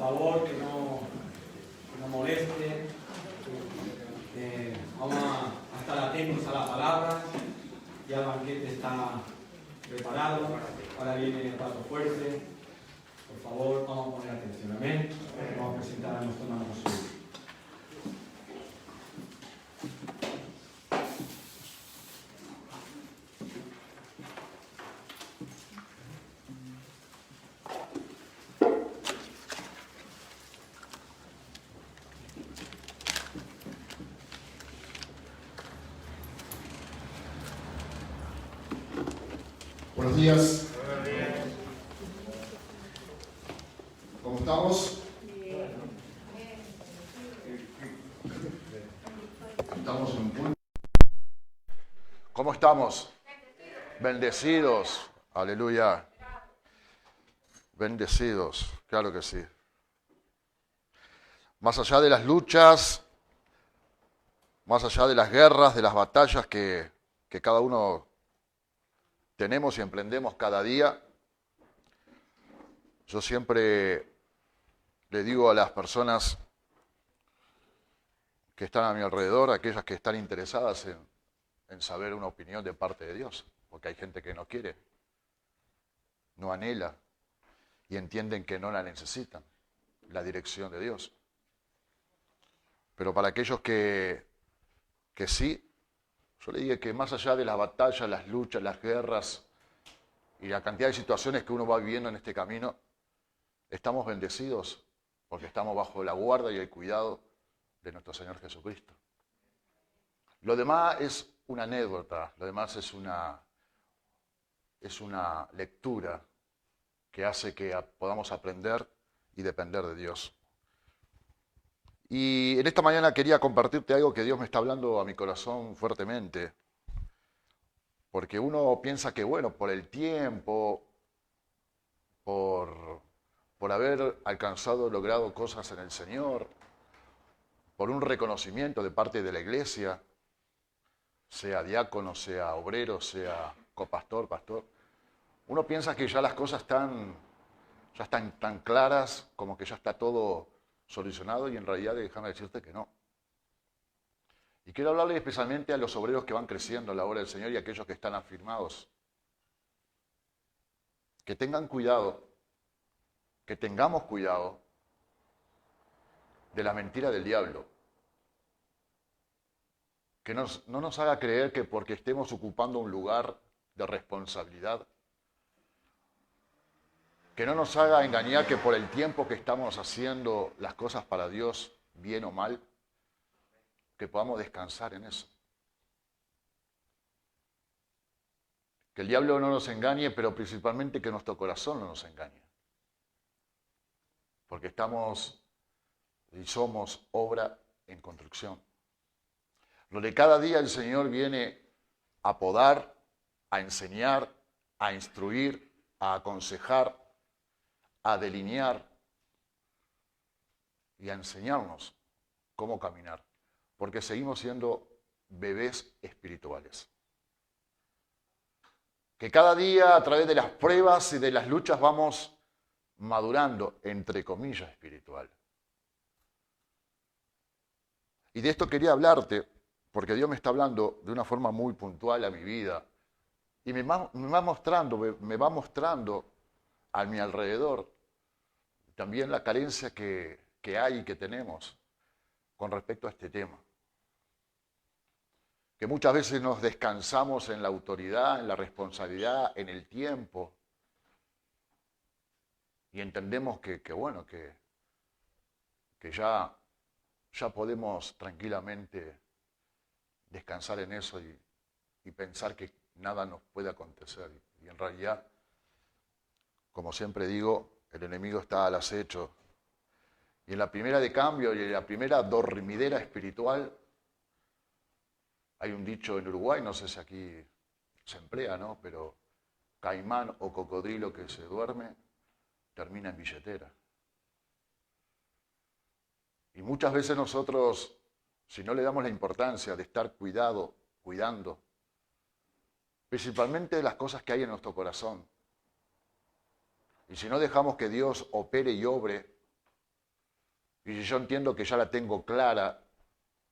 favor, que no moleste. Vamos a estar atentos a la palabra. Ya el banquete está preparado. Ahora viene el plato fuerte. Por favor, vamos a poner atención. Amén. Vamos a presentar a nuestro hermano Josué. Buenos días. ¿Cómo estamos? Estamos en un punto. ¿Cómo estamos? Bendecidos. Aleluya. Bendecidos. Claro que sí. Más allá de las luchas, más allá de las guerras, de las batallas que cada uno tenemos y emprendemos cada día, yo siempre le digo a las personas que están a mi alrededor, aquellas que están interesadas en saber una opinión de parte de Dios, porque hay gente que no quiere, no anhela y entienden que no la necesitan, la dirección de Dios. Pero para aquellos que sí, yo le digo que más allá de las batallas, las luchas, las guerras y la cantidad de situaciones que uno va viviendo en este camino, estamos bendecidos porque estamos bajo la guarda y el cuidado de nuestro Señor Jesucristo. Lo demás es una anécdota, lo demás es una lectura que hace que podamos aprender y depender de Dios. Y en esta mañana quería compartirte algo que Dios me está hablando a mi corazón fuertemente. Porque uno piensa que, bueno, por el tiempo, por haber alcanzado, logrado cosas en el Señor, por un reconocimiento de parte de la iglesia, sea diácono, sea obrero, sea copastor, pastor, uno piensa que ya las cosas ya están tan claras, como que ya está todo solucionado, y en realidad déjame decirte que no. Y quiero hablarle especialmente a los obreros que van creciendo a la obra del Señor y a aquellos que están afirmados. Que tengan cuidado, que tengamos cuidado de la mentira del diablo. Que no nos haga creer que porque estemos ocupando un lugar de responsabilidad, que no nos haga engañar que por el tiempo que estamos haciendo las cosas para Dios, bien o mal, que podamos descansar en eso. Que el diablo no nos engañe, pero principalmente que nuestro corazón no nos engañe. Porque estamos y somos obra en construcción. Donde cada día el Señor viene a podar, a enseñar, a instruir, a aconsejar, a delinear y a enseñarnos cómo caminar. Porque seguimos siendo bebés espirituales. Que cada día a través de las pruebas y de las luchas vamos madurando, entre comillas, espiritual. Y de esto quería hablarte, porque Dios me está hablando de una forma muy puntual a mi vida. Y me va mostrando a mi alrededor también la carencia que hay y que tenemos con respecto a este tema. Que muchas veces nos descansamos en la autoridad, en la responsabilidad, en el tiempo. Y entendemos que ya podemos tranquilamente descansar en eso y pensar que nada nos puede acontecer. Y en realidad, como siempre digo, el enemigo está al acecho. Y en la primera de cambio y en la primera dormidera espiritual, hay un dicho en Uruguay, no sé si aquí se emplea, ¿no? Pero caimán o cocodrilo que se duerme, termina en billetera. Y muchas veces nosotros, si no le damos la importancia de estar cuidando, principalmente de las cosas que hay en nuestro corazón, y si no dejamos que Dios opere y obre y yo entiendo que ya la tengo clara,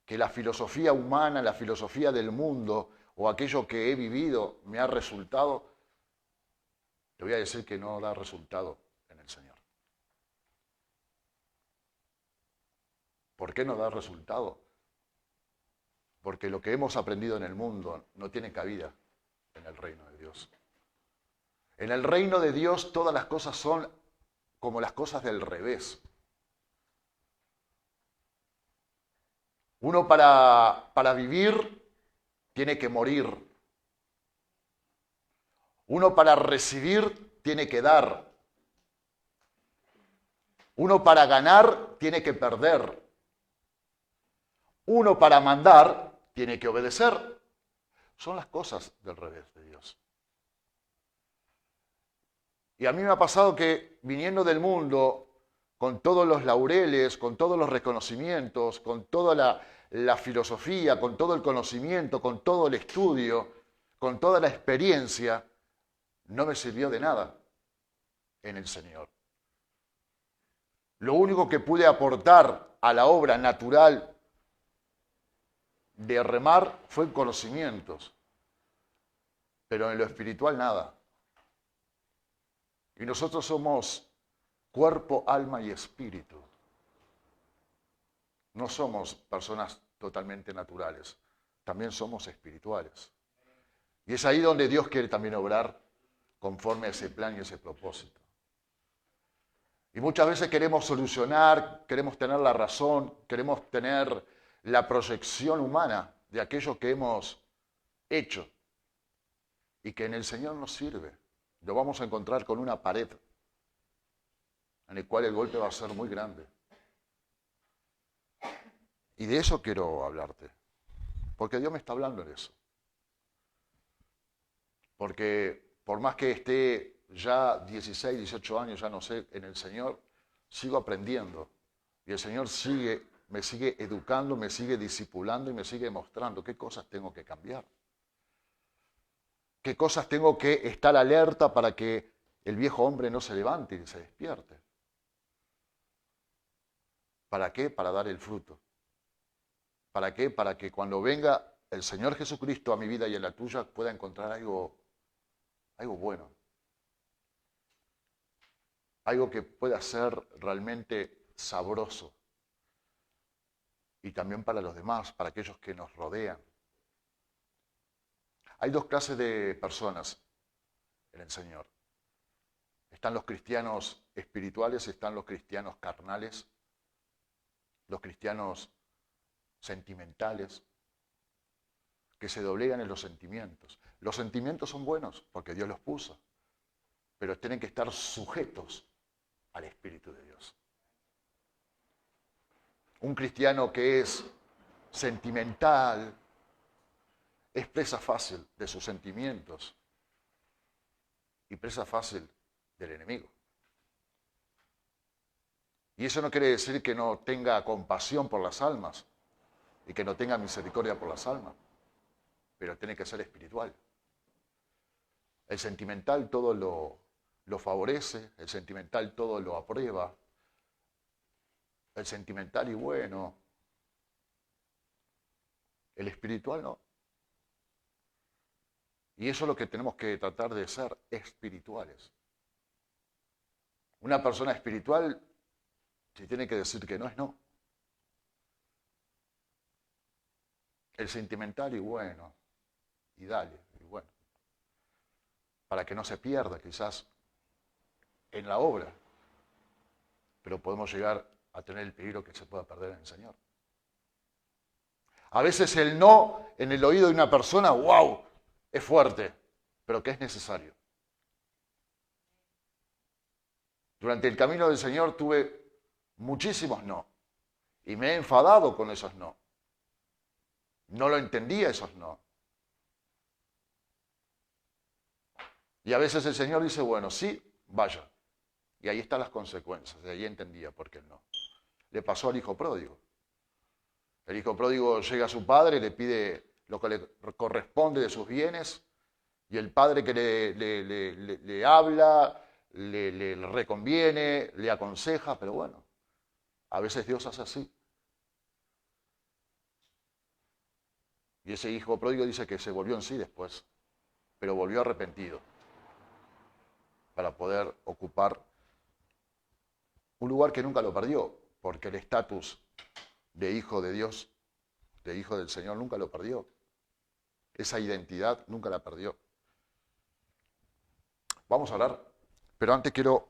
que la filosofía humana, la filosofía del mundo o aquello que he vivido me ha resultado, le voy a decir que no da resultado en el Señor. ¿Por qué no da resultado? Porque lo que hemos aprendido en el mundo no tiene cabida en el reino de Dios. En el reino de Dios todas las cosas son como las cosas del revés. Uno para vivir tiene que morir. Uno para recibir tiene que dar. Uno para ganar tiene que perder. Uno para mandar tiene que obedecer. Son las cosas del revés de Dios. Y a mí me ha pasado que viniendo del mundo, con todos los laureles, con todos los reconocimientos, con toda la filosofía, con todo el conocimiento, con todo el estudio, con toda la experiencia, no me sirvió de nada en el Señor. Lo único que pude aportar a la obra natural de remar fue conocimientos, pero en lo espiritual nada. Y nosotros somos cuerpo, alma y espíritu. No somos personas totalmente naturales, también somos espirituales. Y es ahí donde Dios quiere también obrar conforme a ese plan y ese propósito. Y muchas veces queremos solucionar, queremos tener la razón, queremos tener la proyección humana de aquello que hemos hecho y que en el Señor nos sirve. Lo vamos a encontrar con una pared en el cual el golpe va a ser muy grande. Y de eso quiero hablarte, porque Dios me está hablando en eso. Porque por más que esté ya 16, 18 años, ya no sé, en el Señor, sigo aprendiendo. Y el Señor me sigue educando, me sigue discipulando y me sigue mostrando qué cosas tengo que cambiar. Qué cosas tengo que estar alerta para que el viejo hombre no se levante y se despierte. ¿Para qué? Para dar el fruto. ¿Para qué? Para que cuando venga el Señor Jesucristo a mi vida y a la tuya pueda encontrar algo bueno. Algo que pueda ser realmente sabroso. Y también para los demás, para aquellos que nos rodean. Hay dos clases de personas en el Señor. Están los cristianos espirituales, están los cristianos carnales, los cristianos sentimentales, que se doblegan en los sentimientos. Los sentimientos son buenos porque Dios los puso, pero tienen que estar sujetos al Espíritu de Dios. Un cristiano que es sentimental es presa fácil de sus sentimientos y presa fácil del enemigo. Y eso no quiere decir que no tenga compasión por las almas y que no tenga misericordia por las almas, pero tiene que ser espiritual. El sentimental todo lo favorece, el sentimental todo lo aprueba, el sentimental y bueno, el espiritual no. Y eso es lo que tenemos que tratar de ser espirituales. Una persona espiritual, si tiene que decir que no, es no. El sentimental y bueno, y dale, y bueno. Para que no se pierda quizás en la obra, pero podemos llegar a tener el peligro que se pueda perder en el Señor. A veces el no en el oído de una persona, wow, es fuerte, pero que es necesario. Durante el camino del Señor tuve muchísimos no, y me he enfadado con esos no. No lo entendía esos no. Y a veces el Señor dice, bueno, sí, vaya. Y ahí están las consecuencias, de ahí entendía por qué no. Le pasó al hijo pródigo. El hijo pródigo llega a su padre, le pide lo que le corresponde de sus bienes, y el padre que le habla, le reconviene, le aconseja, pero bueno, A veces Dios hace así. Y ese hijo pródigo dice que se volvió en sí después, pero volvió arrepentido para poder ocupar un lugar que nunca lo perdió, porque el estatus de hijo de Dios, de hijo del Señor, nunca lo perdió. Esa identidad nunca la perdió. Vamos a orar, pero antes quiero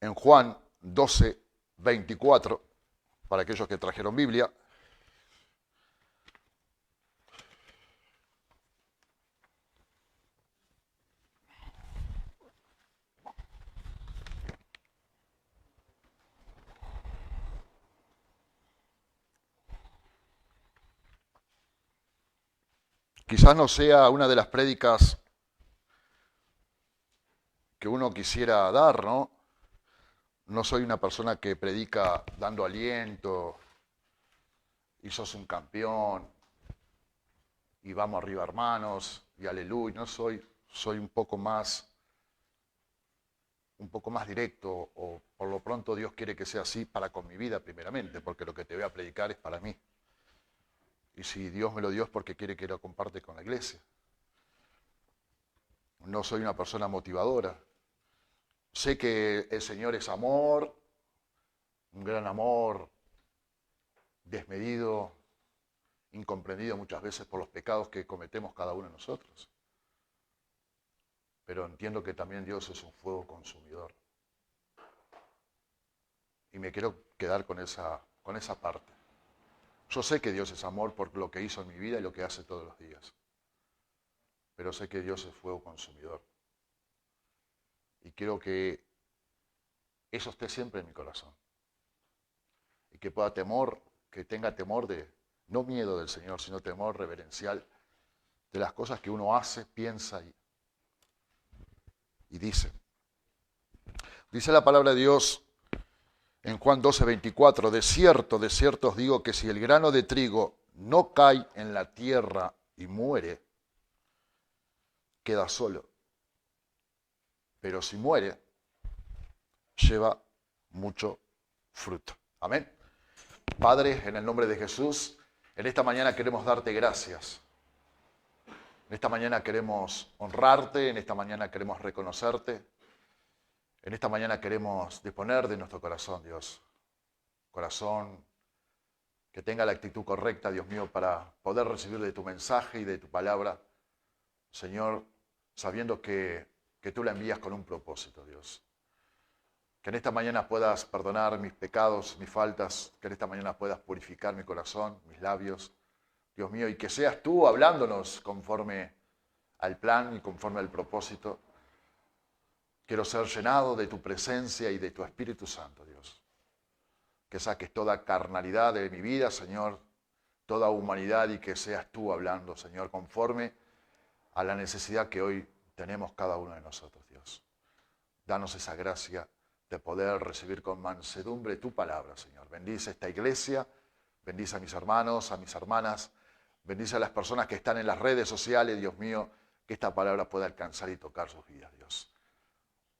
en Juan 12, 24, para aquellos que trajeron Biblia. Quizás no sea una de las prédicas que uno quisiera dar, ¿no? No soy una persona que predica dando aliento, y sos un campeón, y vamos arriba hermanos, y aleluya. No soy un poco más directo, o por lo pronto Dios quiere que sea así para con mi vida primeramente, porque lo que te voy a predicar es para mí. Y si Dios me lo dio es porque quiere que lo comparte con la iglesia. No soy una persona motivadora. Sé que el Señor es amor, un gran amor desmedido, incomprendido muchas veces por los pecados que cometemos cada uno de nosotros. Pero entiendo que también Dios es un fuego consumidor. Y me quiero quedar con esa parte. Yo sé que Dios es amor por lo que hizo en mi vida y lo que hace todos los días. Pero sé que Dios es fuego consumidor. Y quiero que eso esté siempre en mi corazón. Y que tenga temor no miedo del Señor, sino temor reverencial de las cosas que uno hace, piensa y dice. Dice la palabra de Dios en Juan 12, 24, de cierto os digo que si el grano de trigo no cae en la tierra y muere, queda solo. Pero si muere, lleva mucho fruto. Amén. Padre, en el nombre de Jesús, en esta mañana queremos darte gracias. En esta mañana queremos honrarte, en esta mañana queremos reconocerte. En esta mañana queremos disponer de nuestro corazón, Dios. Corazón que tenga la actitud correcta, Dios mío, para poder recibir de tu mensaje y de tu palabra, Señor, sabiendo que tú la envías con un propósito, Dios. Que en esta mañana puedas perdonar mis pecados, mis faltas, que en esta mañana puedas purificar mi corazón, mis labios, Dios mío, y que seas tú hablándonos conforme al plan y conforme al propósito. Quiero ser llenado de tu presencia y de tu Espíritu Santo, Dios. Que saques toda carnalidad de mi vida, Señor, toda humanidad, y que seas tú hablando, Señor, conforme a la necesidad que hoy tenemos cada uno de nosotros, Dios. Danos esa gracia de poder recibir con mansedumbre tu palabra, Señor. Bendice esta iglesia, bendice a mis hermanos, a mis hermanas, bendice a las personas que están en las redes sociales, Dios mío, que esta palabra pueda alcanzar y tocar sus vidas, Dios.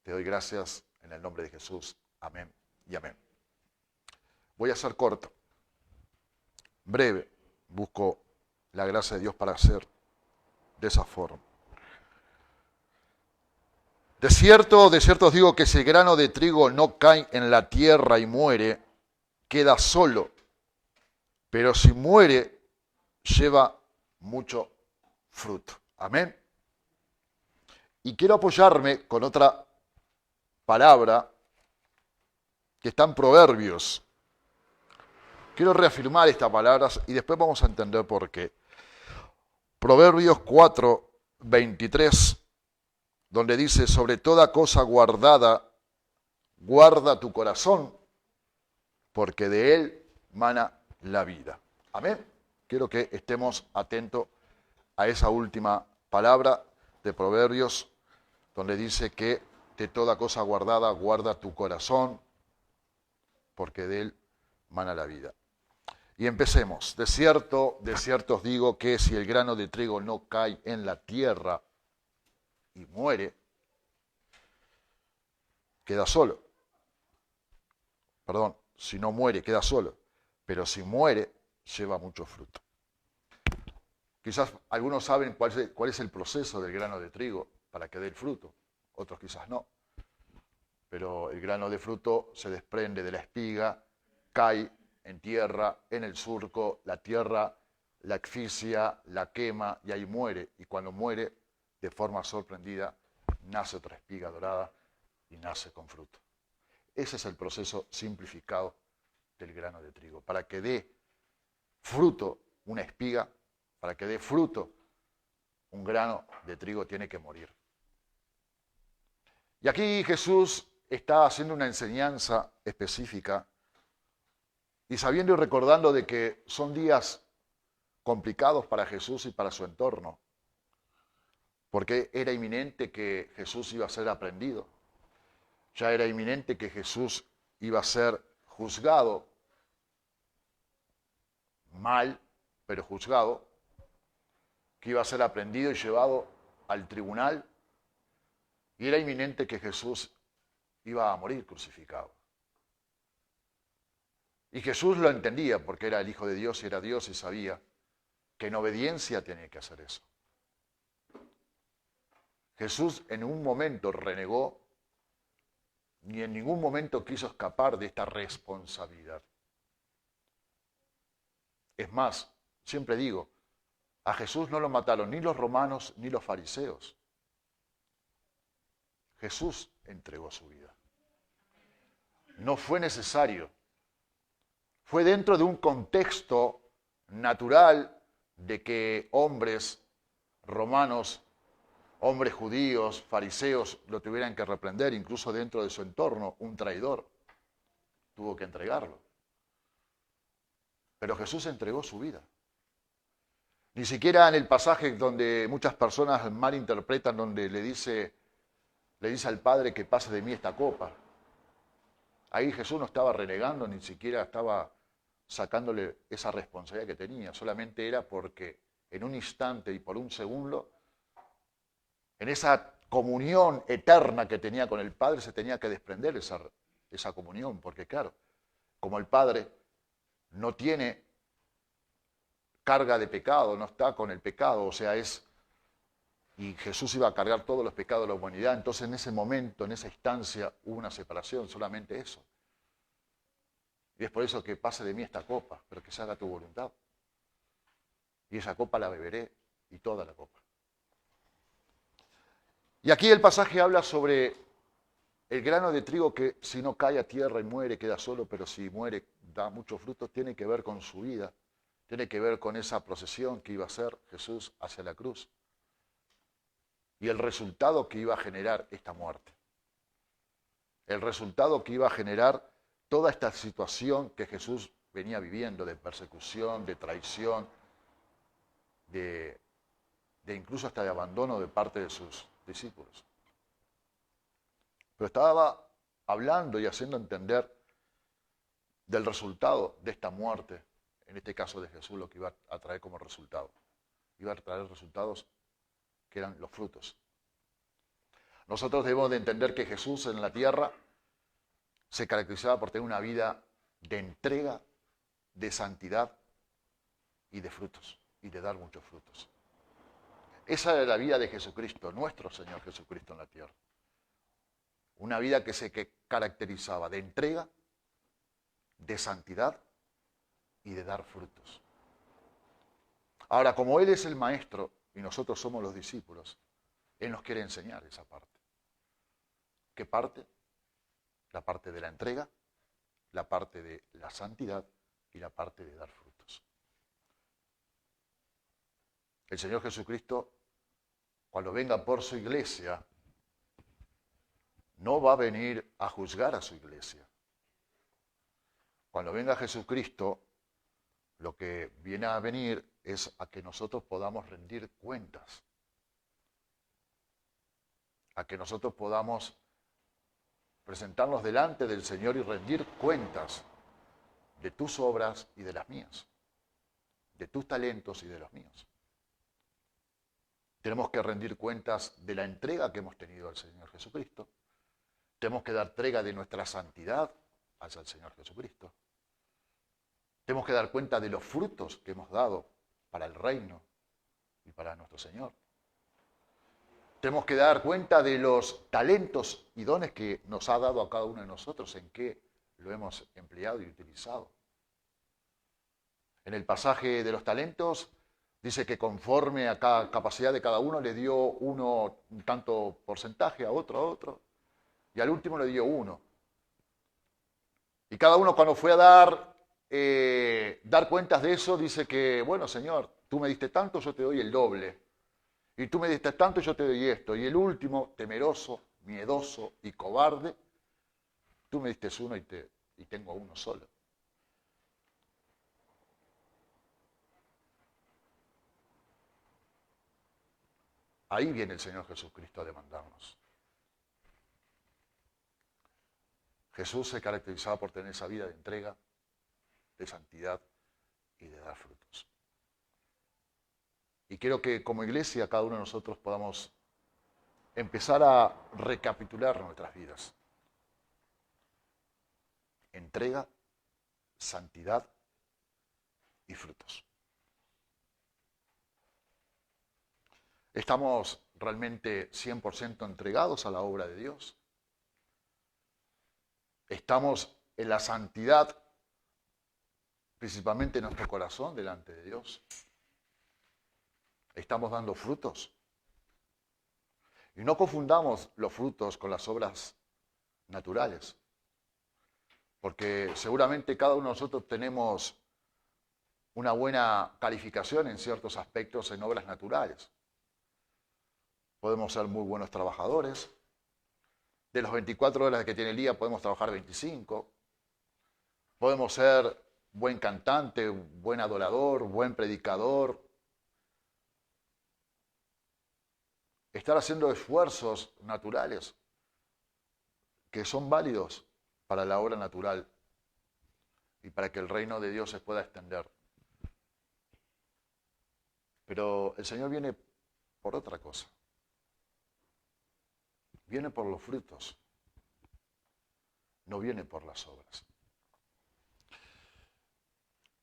Te doy gracias en el nombre de Jesús. Amén y amén. Voy a ser corto, breve. Busco la gracia de Dios para hacer de esa forma. De cierto os digo que si el grano de trigo no cae en la tierra y muere, queda solo. Pero si muere, lleva mucho fruto. Amén. Y quiero apoyarme con otra palabra que está en Proverbios. Quiero reafirmar estas palabras y después vamos a entender por qué. Proverbios 4, 23, donde dice, sobre toda cosa guardada, guarda tu corazón, porque de él mana la vida. Amén. Quiero que estemos atentos a esa última palabra de Proverbios, donde dice que de toda cosa guardada, guarda tu corazón, porque de él mana la vida. Y empecemos. De cierto os digo que si el grano de trigo no cae en la tierra y muere, queda solo. Perdón, si no muere, queda solo. Pero si muere, lleva mucho fruto. Quizás algunos saben cuál es el proceso del grano de trigo para que dé el fruto. Otros quizás no. Pero el grano de fruto se desprende de la espiga, cae en tierra, en el surco, la tierra la asfixia, la quema y ahí muere. Y cuando muere, de forma sorprendida, nace otra espiga dorada y nace con fruto. Ese es el proceso simplificado del grano de trigo. Para que dé fruto una espiga, para que dé fruto un grano de trigo tiene que morir. Y aquí Jesús está haciendo una enseñanza específica y sabiendo y recordando de que son días complicados para Jesús y para su entorno, porque era inminente que Jesús iba a ser aprendido, ya era inminente que Jesús iba a ser juzgado, mal, pero juzgado, que iba a ser aprendido y llevado al tribunal, y era inminente que Jesús iba a morir crucificado. Y Jesús lo entendía porque era el Hijo de Dios y era Dios y sabía que en obediencia tenía que hacer eso. Jesús en un momento renegó, ni en ningún momento quiso escapar de esta responsabilidad. Es más, siempre digo, a Jesús no lo mataron ni los romanos ni los fariseos. Jesús entregó su vida. No fue necesario. Fue dentro de un contexto natural de que hombres romanos, hombres judíos, fariseos lo tuvieran que reprender, incluso dentro de su entorno, un traidor tuvo que entregarlo. Pero Jesús entregó su vida. Ni siquiera en el pasaje donde muchas personas malinterpretan, donde le dice al Padre que pase de mí esta copa. Ahí Jesús no estaba renegando, ni siquiera estaba sacándole esa responsabilidad que tenía. Solamente era porque en un instante y por un segundo, en esa comunión eterna que tenía con el Padre, se tenía que desprender esa comunión. Porque claro, como el Padre no tiene carga de pecado, no está con el pecado, o sea, y Jesús iba a cargar todos los pecados de la humanidad, entonces en ese momento, en esa instancia, hubo una separación, solamente eso. Y es por eso que pase de mí esta copa, pero que se haga tu voluntad. Y esa copa la beberé, y toda la copa. Y aquí el pasaje habla sobre el grano de trigo que si no cae a tierra y muere, queda solo, pero si muere, da muchos frutos, tiene que ver con su vida, tiene que ver con esa procesión que iba a hacer Jesús hacia la cruz. Y el resultado que iba a generar esta muerte. El resultado que iba a generar toda esta situación que Jesús venía viviendo de persecución, de traición, de incluso hasta de abandono de parte de sus discípulos. Pero estaba hablando y haciendo entender del resultado de esta muerte, en este caso de Jesús, lo que iba a traer como resultado. Iba a traer resultados que eran los frutos. Nosotros debemos de entender que Jesús en la tierra se caracterizaba por tener una vida de entrega, de santidad y de frutos, y de dar muchos frutos. Esa era la vida de Jesucristo, nuestro Señor Jesucristo en la tierra. Una vida que se caracterizaba de entrega, de santidad y de dar frutos. Ahora, como Él es el Maestro y nosotros somos los discípulos, Él nos quiere enseñar esa parte. ¿Qué parte? La parte de la entrega, la parte de la santidad y la parte de dar frutos. El Señor Jesucristo, cuando venga por su iglesia, no va a venir a juzgar a su iglesia. Cuando venga Jesucristo, lo que viene a venir es a que nosotros podamos rendir cuentas, a que nosotros podamos presentarnos delante del Señor y rendir cuentas de tus obras y de las mías, de tus talentos y de los míos. Tenemos que rendir cuentas de la entrega que hemos tenido al Señor Jesucristo. Tenemos que dar entrega de nuestra santidad hacia el Señor Jesucristo. Tenemos que dar cuenta de los frutos que hemos dado para el reino y para nuestro Señor. Tenemos que dar cuenta de los talentos y dones que nos ha dado a cada uno de nosotros, en qué lo hemos empleado y utilizado. En el pasaje de los talentos dice que conforme a cada capacidad de cada uno le dio uno un tanto porcentaje, a otro, y al último le dio uno. Y cada uno cuando fue a dar cuentas de eso, dice que, bueno, Señor, tú me diste tanto, yo te doy el doble. Y tú me diste tanto, yo te doy esto. Y el último, temeroso, miedoso y cobarde, tú me diste uno y tengo uno solo. Ahí viene el Señor Jesucristo a demandarnos. Jesús se caracterizaba por tener esa vida de entrega, de santidad y de dar frutos. Y quiero que como iglesia cada uno de nosotros podamos empezar a recapitular nuestras vidas. Entrega, santidad y frutos. ¿Estamos realmente 100% entregados a la obra de Dios? ¿Estamos en la santidad, principalmente en nuestro corazón, delante de Dios? ¿Estamos dando frutos? Y no confundamos los frutos con las obras naturales, porque seguramente cada uno de nosotros tenemos una buena calificación en ciertos aspectos en obras naturales. Podemos ser muy buenos trabajadores. De las 24 horas que tiene el día podemos trabajar 25. Podemos ser buen cantante, buen adorador, buen predicador. Estar haciendo esfuerzos naturales que son válidos para la obra natural y para que el reino de Dios se pueda extender. Pero el Señor viene por otra cosa. Viene por los frutos, no viene por las obras.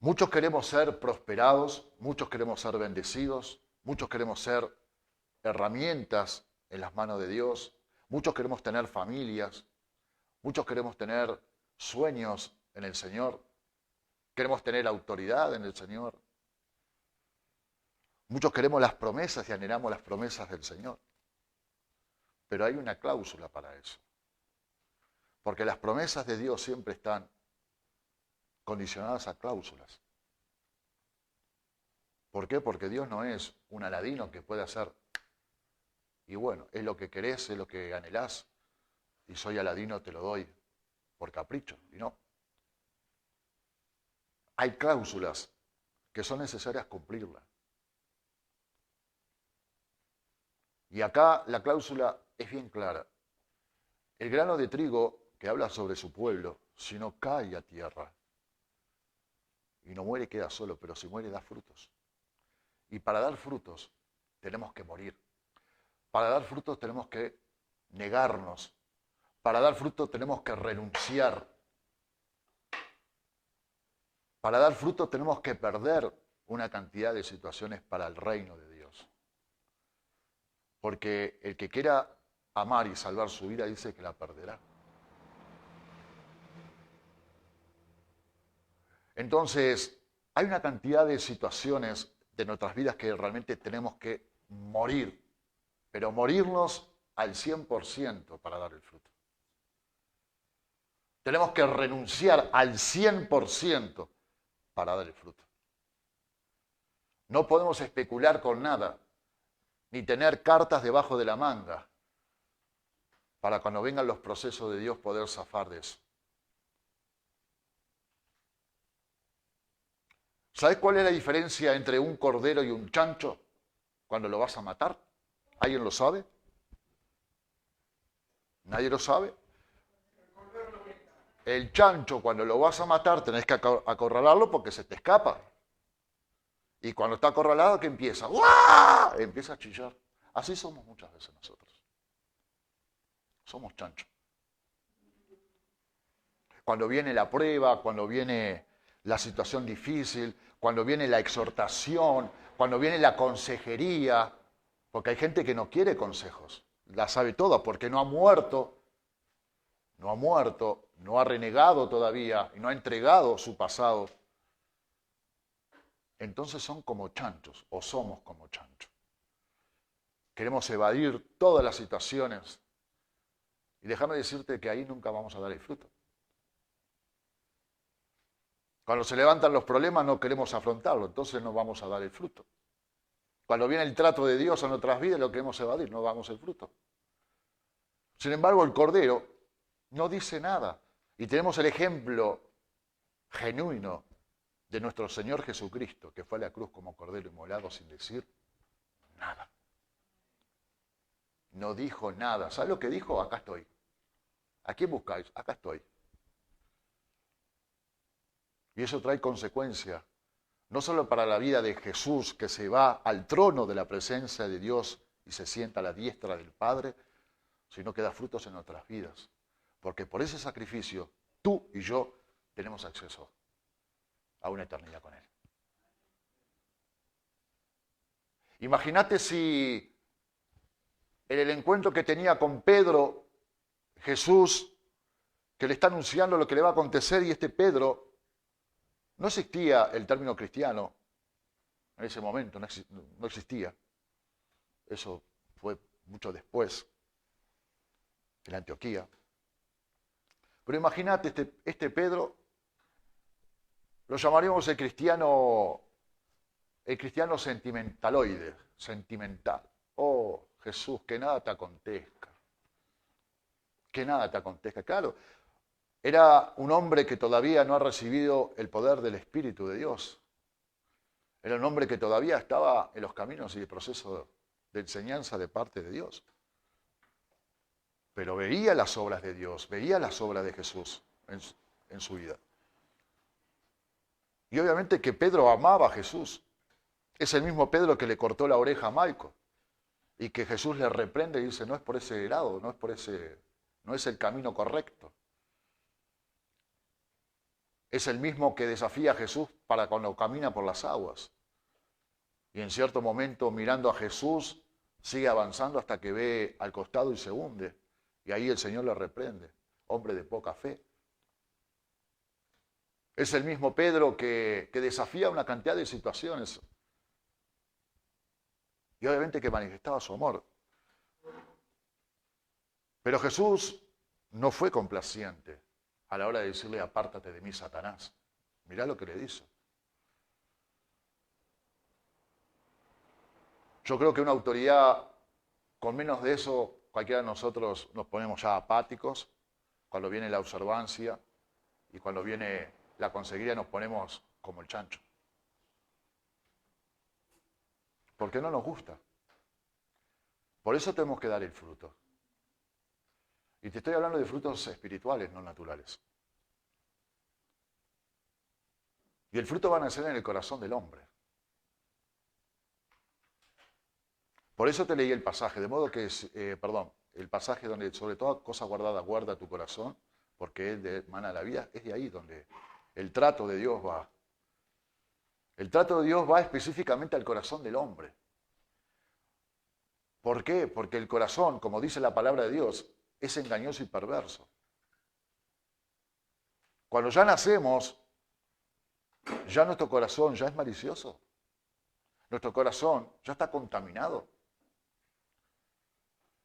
Muchos queremos ser prosperados, muchos queremos ser bendecidos, muchos queremos ser herramientas en las manos de Dios, muchos queremos tener familias, muchos queremos tener sueños en el Señor, queremos tener autoridad en el Señor. Muchos queremos las promesas y anhelamos las promesas del Señor. Pero hay una cláusula para eso. Porque las promesas de Dios siempre están condicionadas a cláusulas. ¿Por qué? Porque Dios no es un Aladino que puede hacer, y bueno, es lo que querés, es lo que anhelás, y soy Aladino, te lo doy por capricho, y no. Hay cláusulas que son necesarias cumplirlas. Y acá la cláusula es bien clara. El grano de trigo que habla sobre su pueblo, si no cae a tierra y no muere, queda solo, pero si muere da frutos. Y para dar frutos tenemos que morir. Para dar frutos tenemos que negarnos. Para dar frutos tenemos que renunciar. Para dar frutos tenemos que perder una cantidad de situaciones para el reino de Dios. Porque el que quiera amar y salvar su vida dice que la perderá. Entonces, hay una cantidad de situaciones de nuestras vidas que realmente tenemos que morir, pero morirnos al 100% para dar el fruto. Tenemos que renunciar al 100% para dar el fruto. No podemos especular con nada, ni tener cartas debajo de la manga, para cuando vengan los procesos de Dios poder zafar de eso. ¿Sabes cuál es la diferencia entre un cordero y un chancho cuando lo vas a matar? ¿Alguien lo sabe? ¿Nadie lo sabe? el chancho, cuando lo vas a matar, tenés que acorralarlo porque se te escapa. Y cuando está acorralado, ¿qué empieza? ¡Uah! Empieza a chillar. Así somos muchas veces nosotros. Somos chanchos. Cuando viene la prueba, cuando viene la situación difícil, cuando viene la exhortación, cuando viene la consejería, porque hay gente que no quiere consejos, la sabe toda porque no ha muerto, no ha renegado todavía y no ha entregado su pasado. Entonces son como chanchos, o somos como chanchos. Queremos evadir todas las situaciones. Y déjame decirte que ahí nunca vamos a dar el fruto. Cuando se levantan los problemas no queremos afrontarlo, entonces no vamos a dar el fruto. Cuando viene el trato de Dios a nuestras vidas lo queremos evadir, no damos el fruto. Sin embargo, el Cordero no dice nada. Y tenemos el ejemplo genuino de nuestro Señor Jesucristo, que fue a la cruz como Cordero inmolado sin decir nada. No dijo nada. ¿Sabes lo que dijo? Acá estoy. ¿A quién buscáis? Acá estoy. Y eso trae consecuencias, no solo para la vida de Jesús, que se va al trono de la presencia de Dios y se sienta a la diestra del Padre, sino que da frutos en nuestras vidas. Porque por ese sacrificio, tú y yo tenemos acceso a una eternidad con Él. Imagínate si en el encuentro que tenía con Pedro, Jesús, que le está anunciando lo que le va a acontecer, y este Pedro, no existía el término cristiano en ese momento, no existía. Eso fue mucho después, en Antioquía. Pero imagínate, este Pedro, lo llamaríamos el cristiano sentimentaloide, sentimental. Oh, Jesús, que nada te acontezca. Que nada te acontezca. Claro, era un hombre que todavía no ha recibido el poder del Espíritu de Dios. Era un hombre que todavía estaba en los caminos y el proceso de enseñanza de parte de Dios. Pero veía las obras de Dios, veía las obras de Jesús en su vida. Y obviamente que Pedro amaba a Jesús. Es el mismo Pedro que le cortó la oreja a Malco y que Jesús le reprende y dice, no es por ese lado, no es el camino correcto. Es el mismo que desafía a Jesús para cuando camina por las aguas. Y en cierto momento, mirando a Jesús, sigue avanzando hasta que ve al costado y se hunde. Y ahí el Señor le reprende, hombre de poca fe. Es el mismo Pedro que desafía una cantidad de situaciones. Y obviamente que manifestaba su amor. Pero Jesús no fue complaciente a la hora de decirle, apártate de mí, Satanás. Mirá lo que le dice. Yo creo que una autoridad, con menos de eso, cualquiera de nosotros nos ponemos ya apáticos. Cuando viene la observancia y cuando viene la conseguida nos ponemos como el chancho. Porque no nos gusta. Por eso tenemos que dar el fruto. Y te estoy hablando de frutos espirituales, no naturales. Y el fruto va a nacer en el corazón del hombre. Por eso te leí el pasaje, de modo que, el pasaje donde sobre toda cosa guardada guarda tu corazón, porque es de mana la vida, es de ahí donde el trato de Dios va. El trato de Dios va específicamente al corazón del hombre. ¿Por qué? Porque el corazón, como dice la palabra de Dios, es engañoso y perverso. Cuando ya nacemos, ya nuestro corazón ya es malicioso. Nuestro corazón ya está contaminado.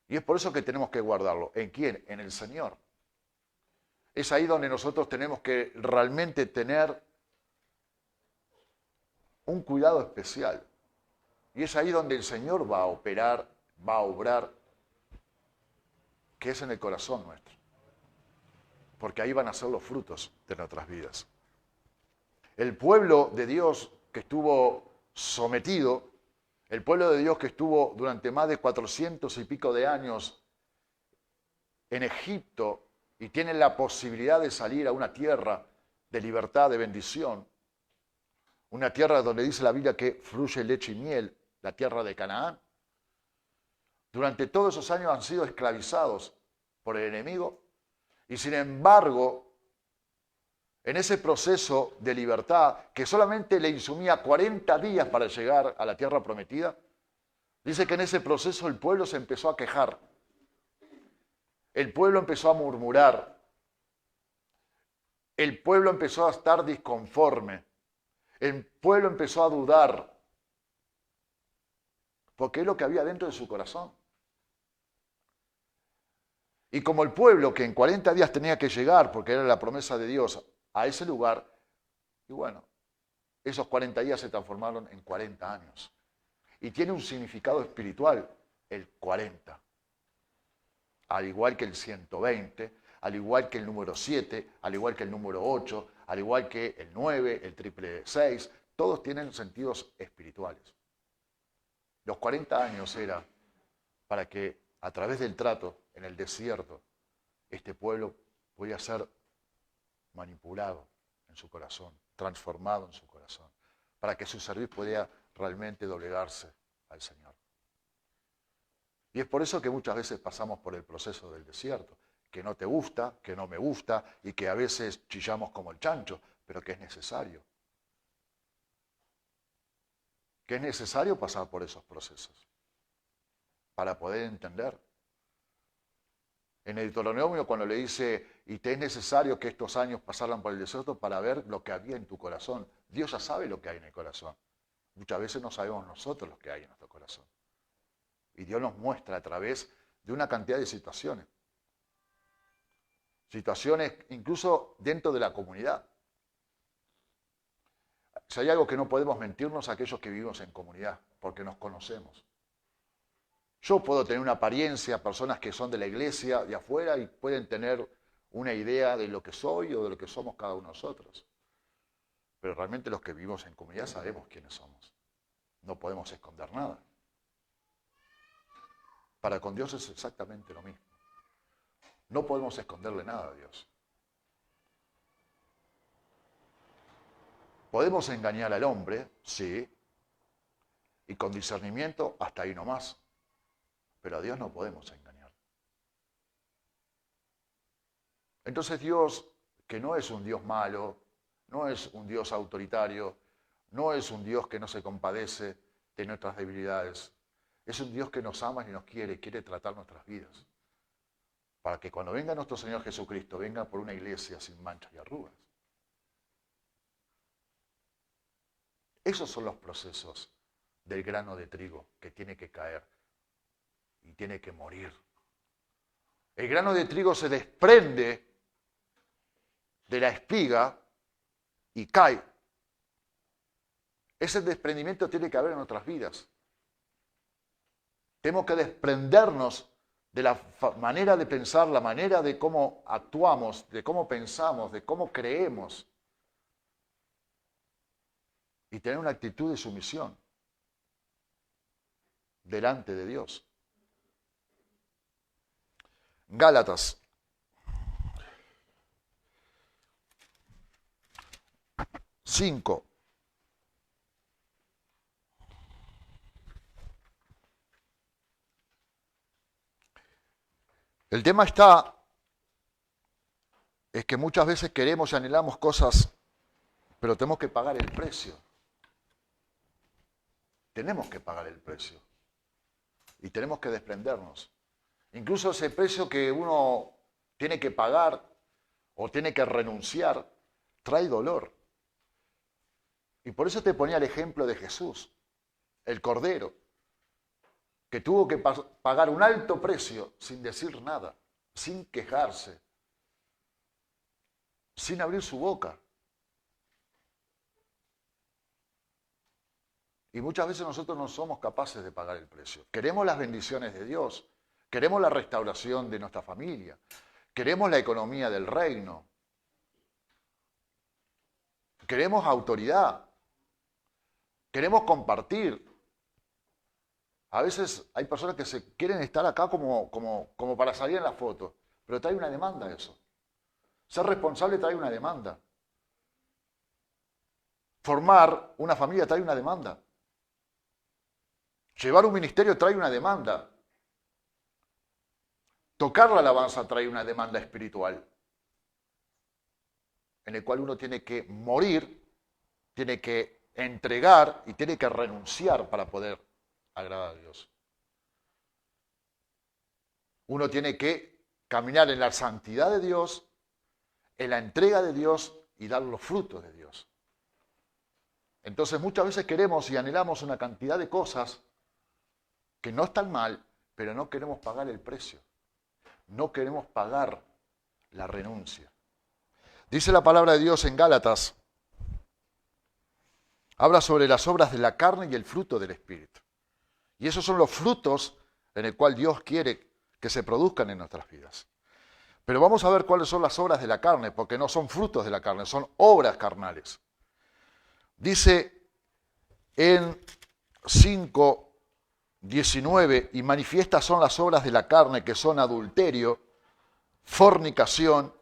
Y es por eso que tenemos que guardarlo. ¿En quién? En el Señor. Es ahí donde nosotros tenemos que realmente tener un cuidado especial. Y es ahí donde el Señor va a operar, va a obrar, que es en el corazón nuestro. Porque ahí van a ser los frutos de nuestras vidas. El pueblo de Dios que estuvo sometido, el pueblo de Dios que estuvo durante más de 400 y pico de años en Egipto y tienen la posibilidad de salir a una tierra de libertad, de bendición, una tierra donde dice la Biblia que fluye leche y miel, la tierra de Canaán, durante todos esos años han sido esclavizados por el enemigo y sin embargo, en ese proceso de libertad que solamente le insumía 40 días para llegar a la tierra prometida, dice que en ese proceso el pueblo se empezó a quejar, el pueblo empezó a murmurar, el pueblo empezó a estar disconforme, el pueblo empezó a dudar, porque es lo que había dentro de su corazón. Y como el pueblo que en 40 días tenía que llegar, porque era la promesa de Dios, a ese lugar, y bueno, esos 40 días se transformaron en 40 años. Y tiene un significado espiritual, el 40. Al igual que el 120, al igual que el número 7, al igual que el número 8, al igual que el 9, el triple 6, todos tienen sentidos espirituales. Los 40 años era para que a través del trato en el desierto, este pueblo podía ser manipulado en su corazón, transformado en su corazón, para que su servicio pudiera realmente doblegarse al Señor. Y es por eso que muchas veces pasamos por el proceso del desierto, que no te gusta, que no me gusta, y que a veces chillamos como el chancho, pero que es necesario. Que es necesario pasar por esos procesos para poder entender. En el Deuteronomio, cuando le dice, y te es necesario que estos años pasaran por el desierto para ver lo que había en tu corazón. Dios ya sabe lo que hay en el corazón. Muchas veces no sabemos nosotros lo que hay en nuestro corazón. Y Dios nos muestra a través de una cantidad de situaciones. Situaciones incluso dentro de la comunidad. Si hay algo que no podemos mentirnos a aquellos que vivimos en comunidad, porque nos conocemos. Yo puedo tener una apariencia, personas que son de la iglesia, de afuera, y pueden tener una idea de lo que soy o de lo que somos cada uno de nosotros. Pero realmente los que vivimos en comunidad sabemos quiénes somos. No podemos esconder nada. Para con Dios es exactamente lo mismo. No podemos esconderle nada a Dios. Podemos engañar al hombre, sí, y con discernimiento hasta ahí nomás. Pero a Dios no podemos engañar. Entonces Dios, que no es un Dios malo, no es un Dios autoritario, no es un Dios que no se compadece de nuestras debilidades, es un Dios que nos ama y nos quiere tratar nuestras vidas. Para que cuando venga nuestro Señor Jesucristo, venga por una iglesia sin manchas y arrugas. Esos son los procesos del grano de trigo que tiene que caer y tiene que morir. El grano de trigo se desprende de la espiga y cae. Ese desprendimiento tiene que haber en nuestras vidas. Tenemos que desprendernos de la manera de pensar, la manera de cómo actuamos, de cómo pensamos, de cómo creemos. Y tener una actitud de sumisión delante de Dios. Gálatas. Cinco. El tema es que muchas veces queremos y anhelamos cosas, pero tenemos que pagar el precio. Tenemos que pagar el precio. Y tenemos que desprendernos. Incluso ese precio que uno tiene que pagar o tiene que renunciar, trae dolor. Y por eso te ponía el ejemplo de Jesús, el Cordero, que tuvo que pagar un alto precio sin decir nada, sin quejarse, sin abrir su boca. Y muchas veces nosotros no somos capaces de pagar el precio. Queremos las bendiciones de Dios, queremos la restauración de nuestra familia, queremos la economía del reino, queremos autoridad, queremos compartir. A veces hay personas que se quieren estar acá como para salir en la foto, pero trae una demanda eso. Ser responsable trae una demanda. Formar una familia trae una demanda. Llevar un ministerio trae una demanda. Tocar la alabanza trae una demanda espiritual, en el cual uno tiene que morir, tiene que entregar y tiene que renunciar para poder agradar a Dios. Uno tiene que caminar en la santidad de Dios, en la entrega de Dios y dar los frutos de Dios. Entonces muchas veces queremos y anhelamos una cantidad de cosas que no están mal, pero no queremos pagar el precio. No queremos pagar la renuncia. Dice la palabra de Dios en Gálatas, habla sobre las obras de la carne y el fruto del Espíritu. Y esos son los frutos en el cual Dios quiere que se produzcan en nuestras vidas. Pero vamos a ver cuáles son las obras de la carne, porque no son frutos de la carne, son obras carnales. Dice en 5:19, y manifiestas son las obras de la carne, que son adulterio, fornicación,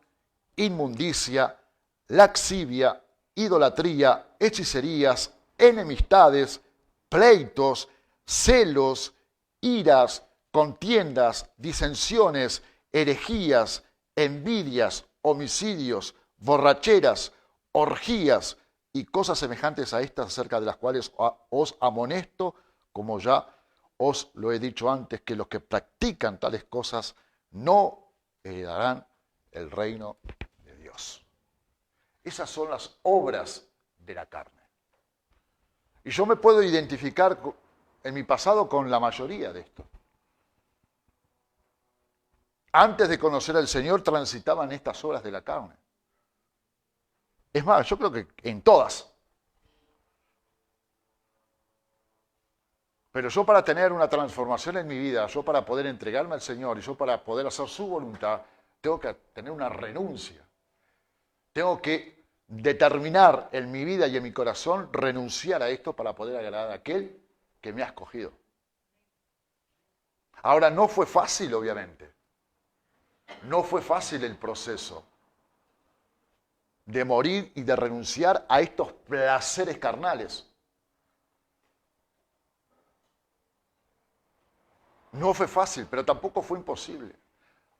inmundicia, laxivia, idolatría, hechicerías, enemistades, pleitos, celos, iras, contiendas, disensiones, herejías, envidias, homicidios, borracheras, orgías y cosas semejantes a estas, acerca de las cuales os amonesto, como ya os lo he dicho antes, que los que practican tales cosas no heredarán el reino de Dios. Esas son las obras de la carne. Y yo me puedo identificar en mi pasado con la mayoría de esto. Antes de conocer al Señor transitaban estas obras de la carne. Es más, yo creo que en todas. Pero yo, para tener una transformación en mi vida, yo para poder entregarme al Señor y yo para poder hacer su voluntad, tengo que tener una renuncia. Tengo que determinar en mi vida y en mi corazón renunciar a esto para poder agradar a aquel que me ha escogido. Ahora, no fue fácil, obviamente. No fue fácil el proceso de morir y de renunciar a estos placeres carnales. No fue fácil, pero tampoco fue imposible.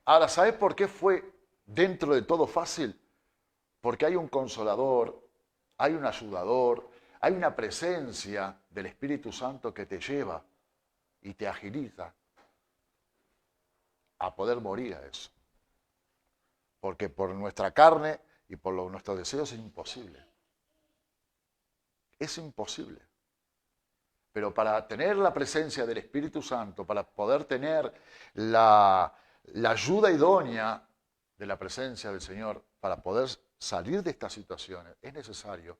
Ahora, ¿sabes por qué fue dentro de todo fácil? Porque hay un consolador, hay un ayudador, hay una presencia del Espíritu Santo que te lleva y te agiliza a poder morir a eso. Porque por nuestra carne y por nuestros deseos es imposible. Es imposible. Pero para tener la presencia del Espíritu Santo, para poder tener la ayuda idónea de la presencia del Señor, para poder salir de estas situaciones, es necesario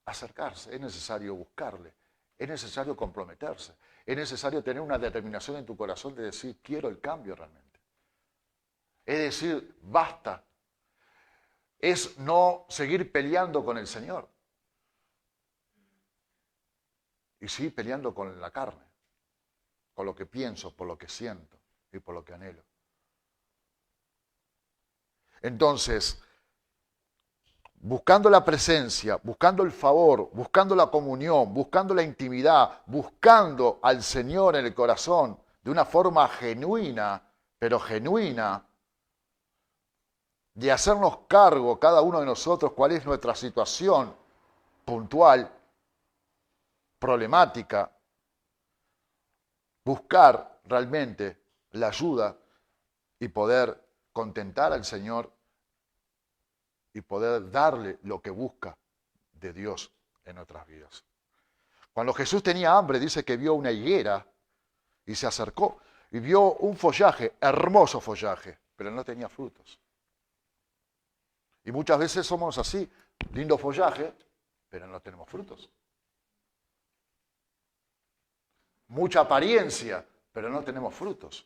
acercarse, es necesario buscarle, es necesario comprometerse, es necesario tener una determinación en tu corazón de decir, quiero el cambio realmente. Es decir, basta. Es no seguir peleando con el Señor. Y sí, peleando con la carne, con lo que pienso, por lo que siento y por lo que anhelo. Entonces, buscando la presencia, buscando el favor, buscando la comunión, buscando la intimidad, buscando al Señor en el corazón de una forma genuina, pero genuina, de hacernos cargo cada uno de nosotros cuál es nuestra situación puntual, problemática, buscar realmente la ayuda y poder contentar al Señor y poder darle lo que busca de Dios en nuestras vidas. Cuando Jesús tenía hambre, dice que vio una higuera y se acercó y vio un follaje, hermoso follaje, pero no tenía frutos. Y muchas veces somos así, lindo follaje, pero no tenemos frutos. Mucha apariencia, pero no tenemos frutos.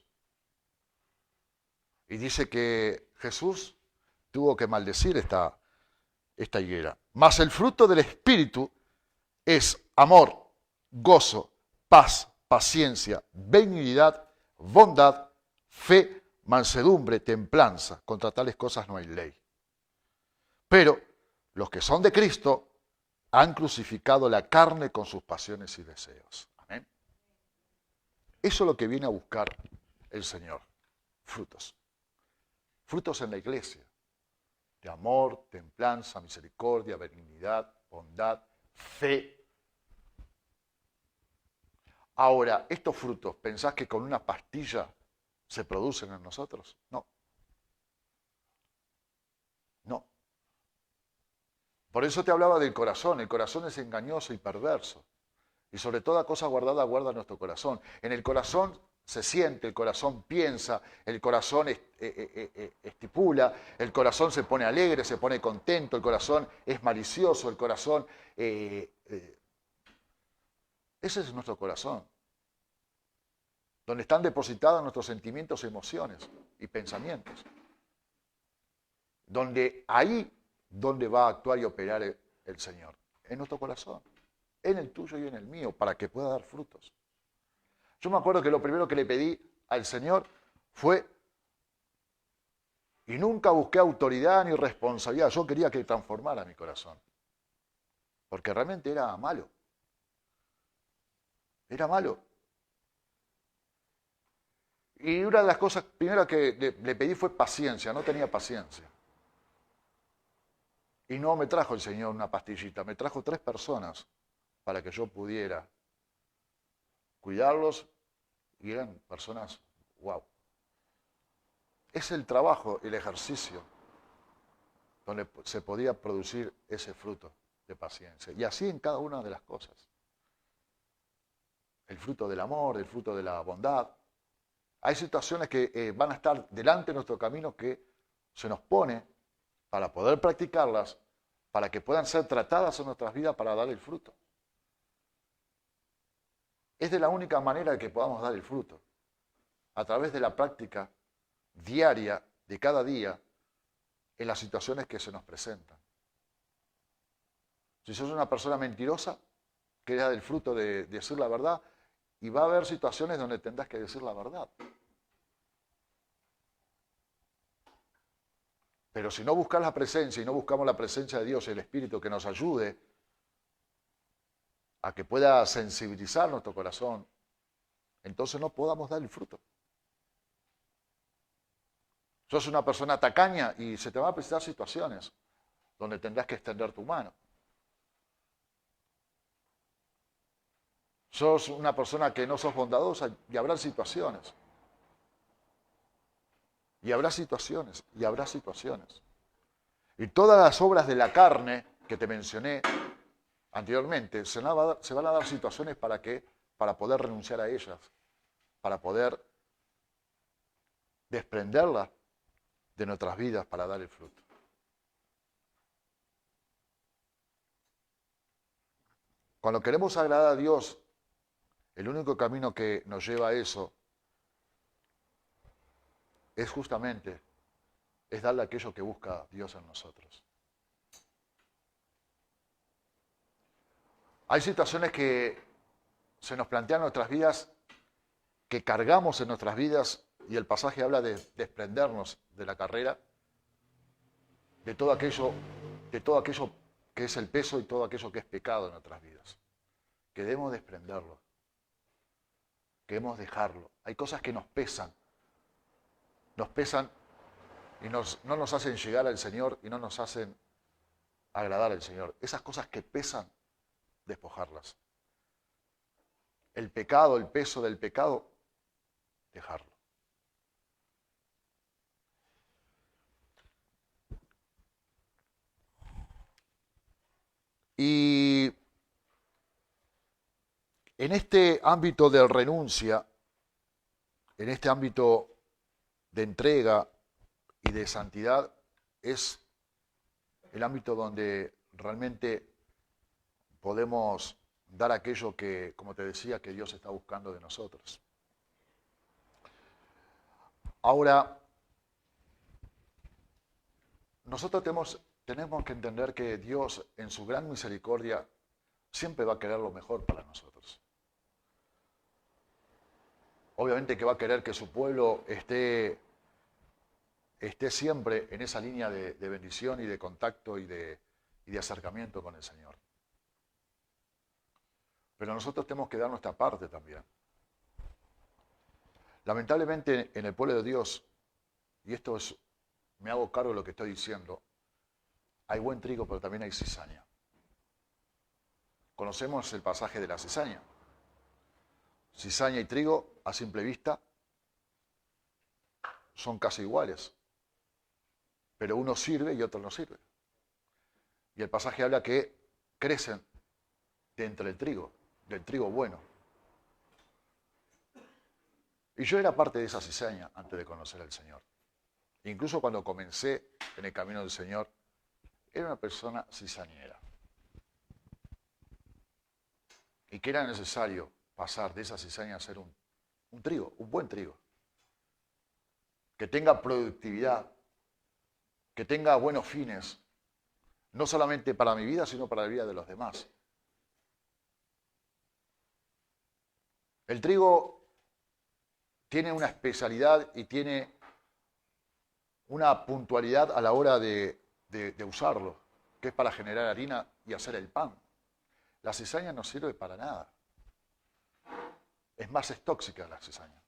Y dice que Jesús tuvo que maldecir esta higuera. Mas el fruto del Espíritu es amor, gozo, paz, paciencia, benignidad, bondad, fe, mansedumbre, templanza. Contra tales cosas no hay ley. Pero los que son de Cristo han crucificado la carne con sus pasiones y deseos. Amén. Eso es lo que viene a buscar el Señor. Frutos. Frutos en la iglesia. De amor, templanza, misericordia, benignidad, bondad, fe. Ahora, estos frutos, ¿pensás que con una pastilla se producen en nosotros? No. No. Por eso te hablaba del corazón. El corazón es engañoso y perverso. Y sobre toda cosa guardada, guarda nuestro corazón. En el corazón se siente, el corazón piensa, el corazón estipula, el corazón se pone alegre, se pone contento, el corazón es malicioso, el corazón... ese es nuestro corazón. Donde están depositados nuestros sentimientos, emociones y pensamientos. Donde va a actuar y operar el Señor. En nuestro corazón. En el tuyo y en el mío, para que pueda dar frutos. Yo me acuerdo que lo primero que le pedí al Señor fue, y nunca busqué autoridad ni responsabilidad, yo quería que transformara mi corazón. Porque realmente era malo. Era malo. Y una de las cosas primeras que le pedí fue paciencia, no tenía paciencia. Y no me trajo el Señor una pastillita, me trajo 3 personas para que yo pudiera cuidarlos, y eran personas, wow. Es el trabajo, el ejercicio, donde se podía producir ese fruto de paciencia. Y así en cada una de las cosas. El fruto del amor, el fruto de la bondad. Hay situaciones que van a estar delante de nuestro camino que se nos pone para poder practicarlas, para que puedan ser tratadas en nuestras vidas para dar el fruto. Es de la única manera de que podamos dar el fruto, a través de la práctica diaria, de cada día, en las situaciones que se nos presentan. Si sos una persona mentirosa, que da el fruto de decir la verdad, y va a haber situaciones donde tendrás que decir la verdad. Pero si no buscas la presencia y no buscamos la presencia de Dios y el Espíritu que nos ayude a que pueda sensibilizar nuestro corazón, entonces no podamos dar el fruto. Sos una persona tacaña y se te van a presentar situaciones donde tendrás que extender tu mano. Sos una persona que no sos bondadosa y habrá situaciones. Y habrá situaciones, y habrá situaciones. Y todas las obras de la carne que te mencioné anteriormente, se van a dar situaciones para poder renunciar a ellas, para poder desprenderlas de nuestras vidas para dar el fruto. Cuando queremos agradar a Dios, el único camino que nos lleva a eso es justamente darle aquello que busca Dios en nosotros. Hay situaciones que se nos plantean en nuestras vidas, que cargamos en nuestras vidas, y el pasaje habla de desprendernos de la carrera, de todo aquello que es el peso y todo aquello que es pecado en nuestras vidas. Que debemos desprenderlo, que debemos dejarlo. Hay cosas que nos pesan y no nos hacen llegar al Señor y no nos hacen agradar al Señor. Esas cosas que pesan, despojarlas. El pecado, el peso del pecado, dejarlo. Y en este ámbito de renuncia, en este ámbito de entrega y de santidad, es el ámbito donde realmente podemos dar aquello que, como te decía, que Dios está buscando de nosotros. Ahora, nosotros tenemos que entender que Dios, en su gran misericordia, siempre va a querer lo mejor para nosotros. Obviamente que va a querer que su pueblo esté esté siempre en esa línea de bendición y de contacto y de acercamiento con el Señor. Pero nosotros tenemos que dar nuestra parte también. Lamentablemente en el pueblo de Dios, y esto es, me hago cargo de lo que estoy diciendo, hay buen trigo, pero también hay cizaña. Conocemos el pasaje de la cizaña. Cizaña y trigo, a simple vista, son casi iguales. Pero uno sirve y otro no sirve. Y el pasaje habla que crecen de entre el trigo, del trigo bueno. Y yo era parte de esa cizaña antes de conocer al Señor. Incluso cuando comencé en el camino del Señor, era una persona cizañera. Y que era necesario pasar de esa cizaña a ser un trigo, un buen trigo. Que tenga productividad, que tenga buenos fines, no solamente para mi vida, sino para la vida de los demás. El trigo tiene una especialidad y tiene una puntualidad a la hora de usarlo, que es para generar harina y hacer el pan. La cizaña no sirve para nada. Es más, es tóxica la cizaña.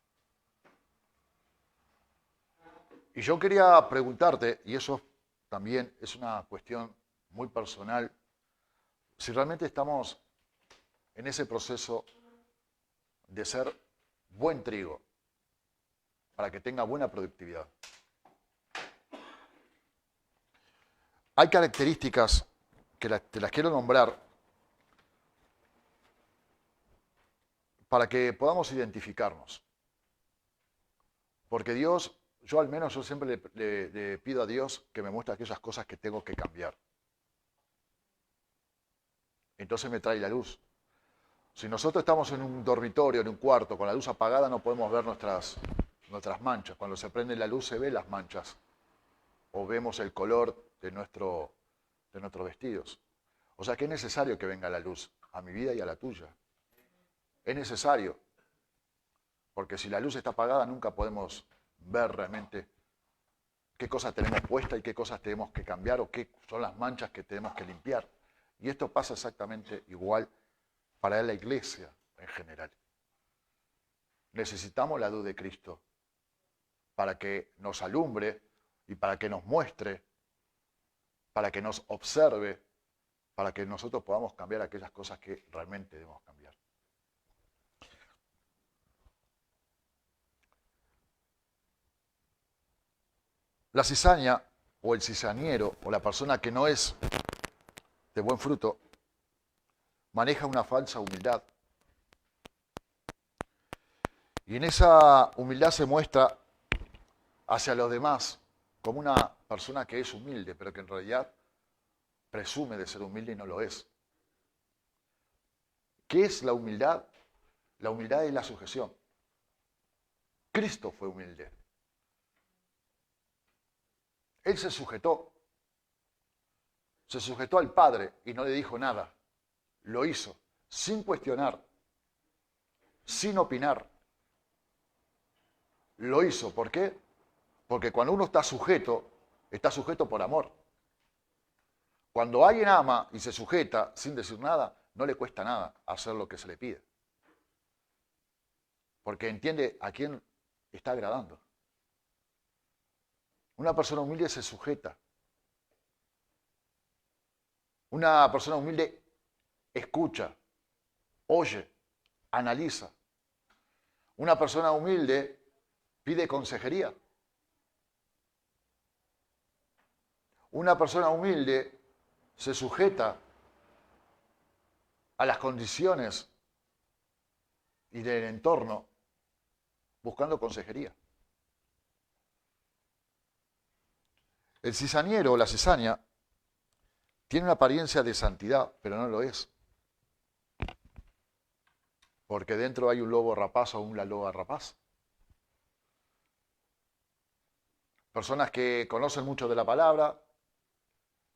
Y yo quería preguntarte, y eso también es una cuestión muy personal, si realmente estamos en ese proceso de ser buen trigo, para que tenga buena productividad. Hay características que te las quiero nombrar para que podamos identificarnos. Porque Dios, yo al menos, yo siempre le pido a Dios que me muestre aquellas cosas que tengo que cambiar. Entonces me trae la luz. Si nosotros estamos en un dormitorio, en un cuarto, con la luz apagada, no podemos ver nuestras manchas. Cuando se prende la luz se ven las manchas. O vemos el color de nuestros vestidos. O sea que es necesario que venga la luz a mi vida y a la tuya. Es necesario. Porque si la luz está apagada nunca podemos ver realmente qué cosas tenemos puestas y qué cosas tenemos que cambiar o qué son las manchas que tenemos que limpiar. Y esto pasa exactamente igual para la iglesia en general. Necesitamos la luz de Cristo para que nos alumbre y para que nos muestre, para que nos observe, para que nosotros podamos cambiar aquellas cosas que realmente debemos cambiar. La cizaña o el cizañero o la persona que no es de buen fruto maneja una falsa humildad. Y en esa humildad se muestra hacia los demás como una persona que es humilde, pero que en realidad presume de ser humilde y no lo es. ¿Qué es la humildad? La humildad es la sujeción. Cristo fue humilde. Él se sujetó al Padre y no le dijo nada. Lo hizo sin cuestionar, sin opinar. Lo hizo. ¿Por qué? Porque cuando uno está sujeto por amor. Cuando alguien ama y se sujeta sin decir nada, no le cuesta nada hacer lo que se le pide. Porque entiende a quién está agradando. Una persona humilde se sujeta. Una persona humilde escucha, oye, analiza. Una persona humilde pide consejería. Una persona humilde se sujeta a las condiciones y del entorno buscando consejería. El cizañero o la cizaña tiene una apariencia de santidad, pero no lo es. Porque dentro hay un lobo rapaz o una loba rapaz. Personas que conocen mucho de la palabra,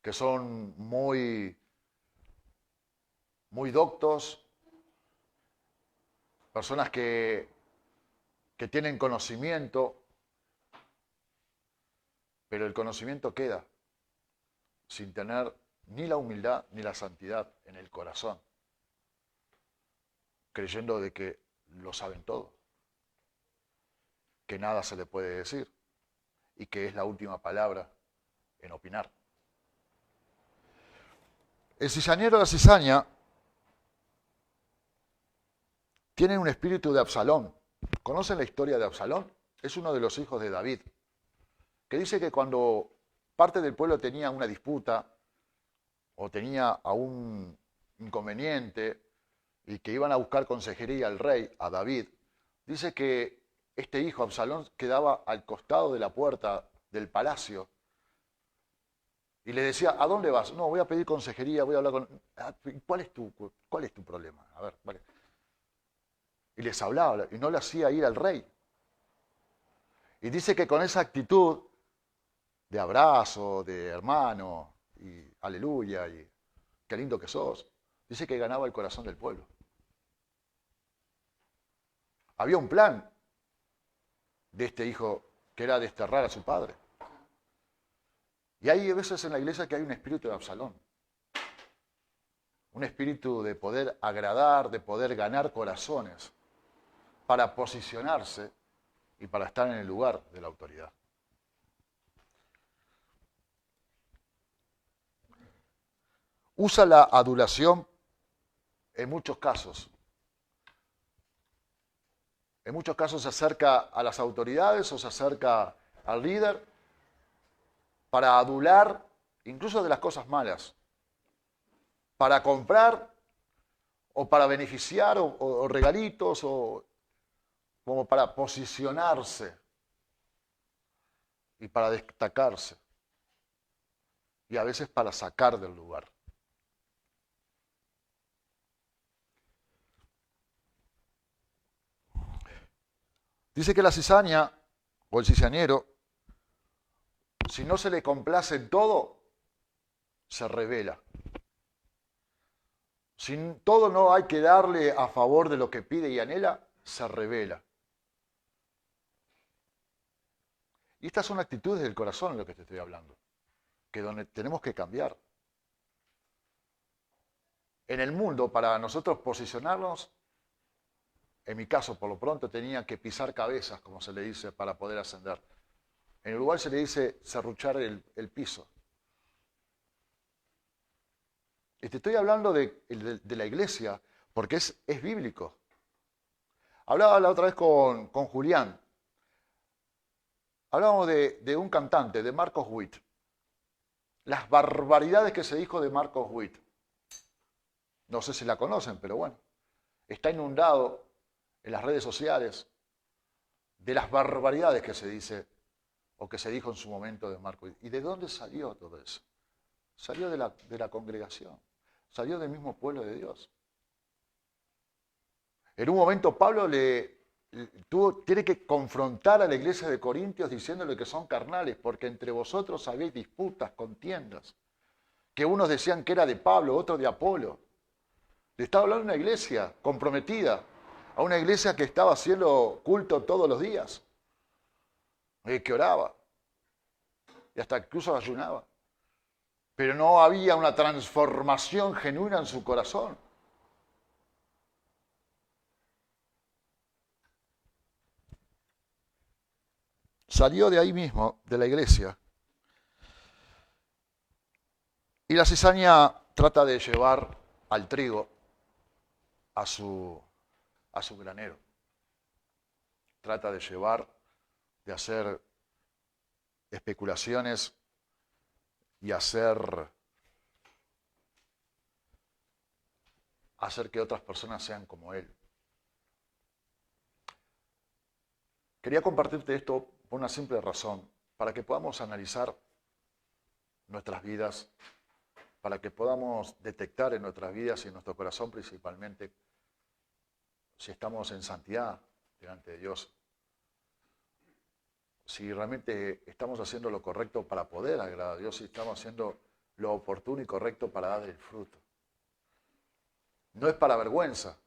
que son muy doctos, personas que tienen conocimiento, pero el conocimiento queda sin tener ni la humildad ni la santidad en el corazón, creyendo de que lo saben todo, que nada se le puede decir y que es la última palabra en opinar. El cizañero de la cizaña tiene un espíritu de Absalón. ¿Conocen la historia de Absalón? Es uno de los hijos de David, que dice que cuando parte del pueblo tenía una disputa o tenía algún inconveniente y que iban a buscar consejería al rey, a David, dice que este hijo, Absalón, quedaba al costado de la puerta del palacio y le decía, ¿a dónde vas? No, voy a pedir consejería, voy a hablar con... ¿Cuál es tu problema? A ver, vale. Y les hablaba y no le hacía ir al rey. Y dice que con esa actitud de abrazo, de hermano, y aleluya, y qué lindo que sos, dice que ganaba el corazón del pueblo. Había un plan de este hijo que era desterrar a su padre. Y hay veces en la iglesia que hay un espíritu de Absalón. Un espíritu de poder agradar, de poder ganar corazones, para posicionarse y para estar en el lugar de la autoridad. Usa la adulación en muchos casos. En muchos casos se acerca a las autoridades o se acerca al líder para adular, incluso de las cosas malas, para comprar o para beneficiar o regalitos o como para posicionarse y para destacarse y a veces para sacar del lugar. Dice que la cizaña o el cizañero, si no se le complace en todo, se rebela. Si todo no hay que darle a favor de lo que pide y anhela, se rebela. Y estas son actitudes del corazón de lo que te estoy hablando, que donde tenemos que cambiar. En el mundo, para nosotros posicionarnos, en mi caso, por lo pronto, tenía que pisar cabezas, como se le dice, para poder ascender. En Uruguay se le dice serruchar el piso. Y te estoy hablando de la iglesia, porque es bíblico. Hablaba la otra vez con Julián. Hablábamos de un cantante, de Marcos Witt. Las barbaridades que se dijo de Marcos Witt. No sé si la conocen, pero bueno. Está inundado en las redes sociales de las barbaridades que se dice o que se dijo en su momento de Marcos Witt. ¿Y de dónde salió todo eso? Salió de la congregación. Salió del mismo pueblo de Dios. En un momento Pablo tiene que confrontar a la iglesia de Corintios diciéndole que son carnales, porque entre vosotros habéis disputas, contiendas, que unos decían que era de Pablo, otros de Apolo. Le estaba hablando a una iglesia comprometida, a una iglesia que estaba haciendo culto todos los días, que oraba, y hasta incluso ayunaba. Pero no había una transformación genuina en su corazón. Salió de ahí mismo, de la iglesia. Y la cizaña trata de llevar al trigo a su granero. Trata de de hacer especulaciones y hacer que otras personas sean como él. Quería compartirte esto por una simple razón, para que podamos analizar nuestras vidas, para que podamos detectar en nuestras vidas y en nuestro corazón principalmente si estamos en santidad delante de Dios, si realmente estamos haciendo lo correcto para poder agradar a Dios, si estamos haciendo lo oportuno y correcto para dar el fruto. No es para vergüenza,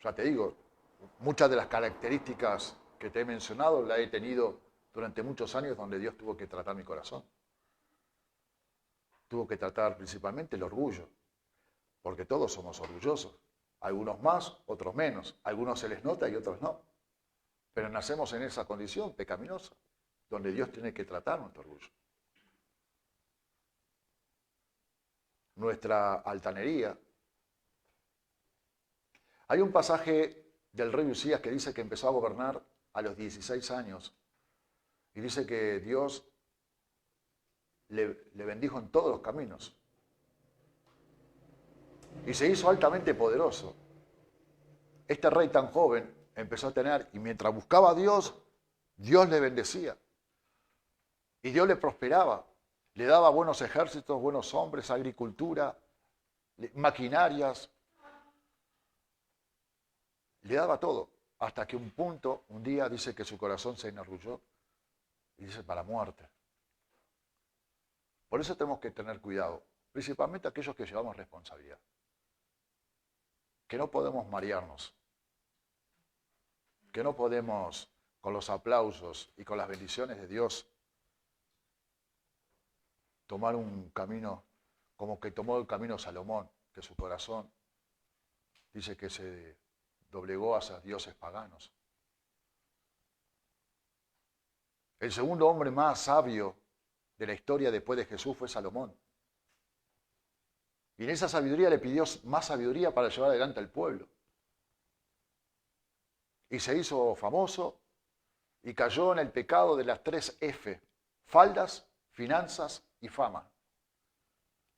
ya te digo, muchas de las características que te he mencionado las he tenido durante muchos años donde Dios tuvo que tratar mi corazón. Tuvo que tratar principalmente el orgullo, porque todos somos orgullosos. Algunos más, otros menos. Algunos se les nota y otros no. Pero nacemos en esa condición pecaminosa, donde Dios tiene que tratar nuestro orgullo. Nuestra altanería. Hay un pasaje del rey Usías que dice que empezó a gobernar a los 16 años. Y dice que Dios le bendijo en todos los caminos. Y se hizo altamente poderoso. Este rey tan joven empezó a tener, y mientras buscaba a Dios, Dios le bendecía. Y Dios le prosperaba. Le daba buenos ejércitos, buenos hombres, agricultura, maquinarias. Le daba todo. Hasta que un día dice que su corazón se enorgulló y dice para muerte. Por eso tenemos que tener cuidado, principalmente aquellos que llevamos responsabilidad. Que no podemos marearnos. Que no podemos, con los aplausos y con las bendiciones de Dios, tomar un camino como que tomó el camino Salomón, que su corazón dice que se doblegó hacia dioses paganos. El segundo hombre más sabio de la historia después de Jesús fue Salomón. Y en esa sabiduría le pidió más sabiduría para llevar adelante al pueblo. Y se hizo famoso y cayó en el pecado de las 3 F: faldas, finanzas y fama.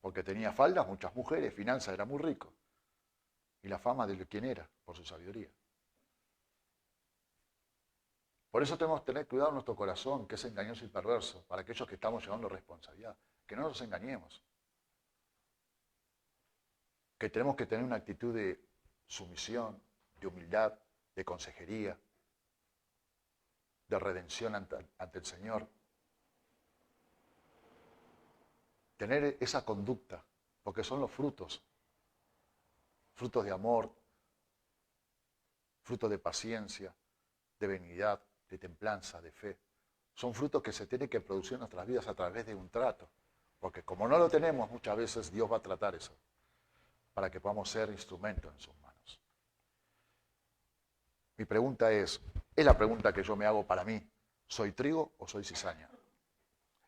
Porque tenía faldas, muchas mujeres, finanzas, era muy rico. Y la fama de quién era, por su sabiduría. Por eso tenemos que tener cuidado en nuestro corazón, que es engañoso y perverso, para aquellos que estamos llevando responsabilidad. Que no nos engañemos. Que tenemos que tener una actitud de sumisión, de humildad, de consejería, de redención ante el Señor. Tener esa conducta, porque son los frutos. Frutos de amor, frutos de paciencia, de benignidad, de templanza, de fe. Son frutos que se tienen que producir en nuestras vidas a través de un trato. Porque como no lo tenemos, muchas veces Dios va a tratar eso, para que podamos ser instrumentos en sus manos. Mi pregunta es la pregunta que yo me hago para mí: ¿soy trigo o soy cizaña?